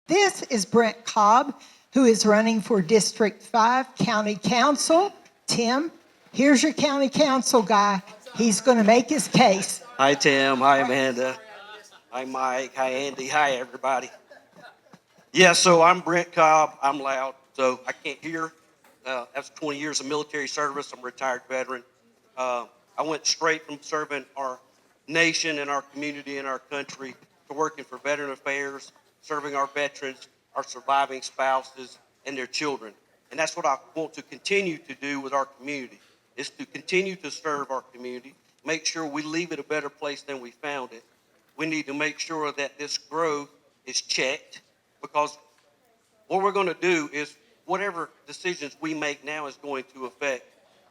This is Brent Cobb, who is running for District 5 County Council. Tim, here's your county council guy. He's going to make his case. Hi, Tim. Hi, Amanda. Hi, Mike. Hi, Andy. Hi, everybody. Yeah, so I'm Brent Cobb. I'm loud, so I can't hear. That's 20 years of military service. I'm a retired veteran. I went straight from serving our nation and our community and our country to working for Veteran Affairs, serving our veterans, our surviving spouses, and their children. And that's what I want to continue to do with our community, is to continue to serve our community, make sure we leave it a better place than we found it. We need to make sure that this growth is checked, because what we're going to do is whatever decisions we make now is going to affect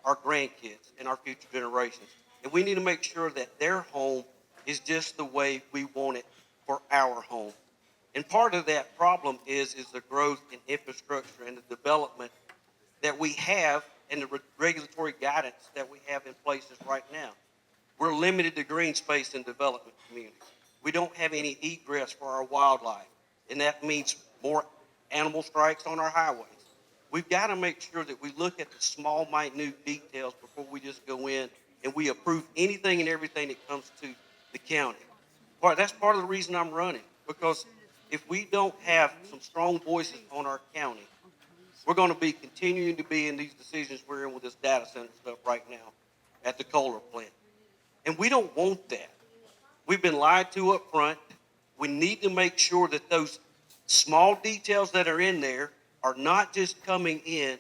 our grandkids and our future generations. And we need to make sure that their home is just the way we want it for our home. And part of that problem is the growth in infrastructure and the development that we have and the regulatory guidance that we have in places right now. We're limited to green space in development communities. We don't have any egress for our wildlife, and that means more animal strikes on our highways. We've got to make sure that we look at the small, minute details before we just go in and we approve anything and everything that comes to the county. That's part of the reason I'm running, because if we don't have some strong voices on our county, we're going to be continuing to be in these decisions we're in with this data center stuff right now at the Kohler plant. And we don't want that. We've been lied to up front. We need to make sure that those small details that are in there are not just coming in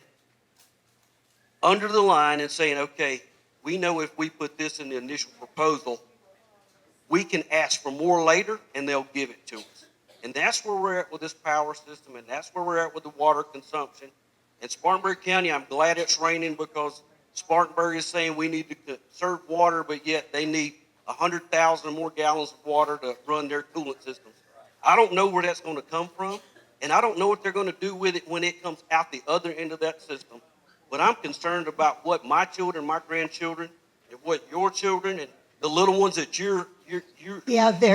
under the line and saying, okay, we know if we put this in the initial proposal, we can ask for more later and they'll give it to us. And that's where we're at with this power system, and that's where we're at with the water consumption. In Spartanburg County, I'm glad it's raining, because Spartanburg is saying we need to conserve water, but yet they need 100,000 more gallons of water to run their coolant systems. I don't know where that's going to come from, and I don't know what they're going to do with it when it comes out the other end of that system. But I'm concerned about what my children, my grandchildren, and what your children and the little ones that you're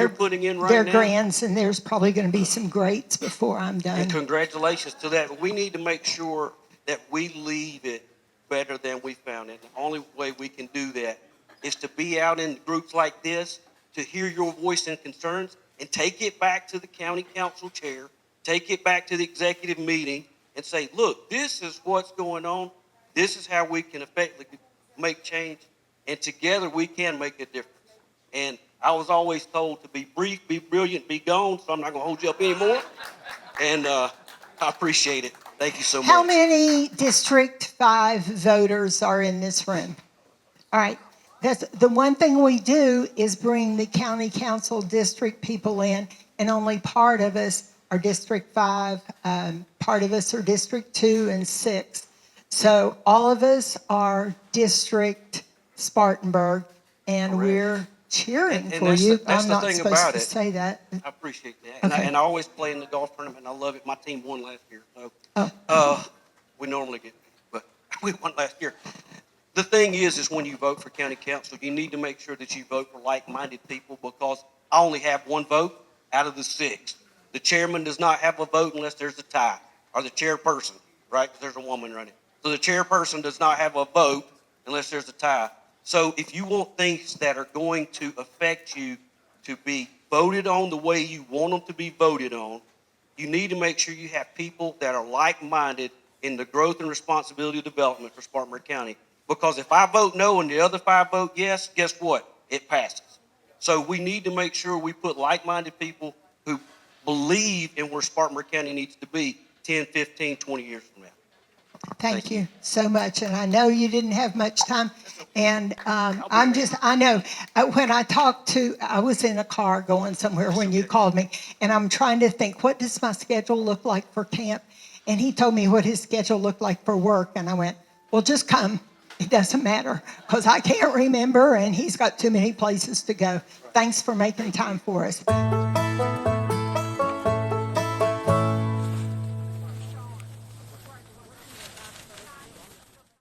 putting in right now. They're grands, and there's probably going to be some greats before I'm done. And congratulations to that. We need to make sure that we leave it better than we found it. The only way we can do that is to be out in groups like this, to hear your voice and concerns, and take it back to the county council chair, take it back to the executive meeting, and say, look, this is what's going on. This is how we can effectively make change, and together we can make a difference. And I was always told to be brief, be brilliant, be gone, so I'm not going to hold you up anymore. And I appreciate it. Thank you so much. How many District 5 voters are in this room? All right. That's the one thing we do, is bring the county council district people in, and only part of us are District 5, part of us are District 2 and 6. So all of us are District Spartanburg, and Correct. We're cheering and for you. That's I'm the not thing supposed about to it. say that. I appreciate that. Okay. And I always play in the golf tournament, and I love it. My team won last year. So we normally get, but we won last year. The thing is when you vote for county council, you need to make sure that you vote for like-minded people, because I only have one vote out of the 6. The chairman does not have a vote unless there's a tie, or the chairperson, right? Because there's a woman running. So the chairperson does not have a vote unless there's a tie. So if you want things that are going to affect you to be voted on the way you want them to be voted on, you need to make sure you have people that are like-minded in the growth and responsibility development for Spartanburg County. Because if I vote no and the other 5 vote yes, guess what? It passes. So we need to make sure we put like-minded people who believe in where Spartanburg County needs to be 10, 15, 20 years from now. Thank you so much. And I know you didn't have much time. And I know when I was in a car going somewhere when you called me, and I'm trying to think, what does my schedule look like for camp? And he told me what his schedule looked like for work. And I went, well, just come. It doesn't matter, because I can't remember, and he's got too many places to go. Thanks for making time for us.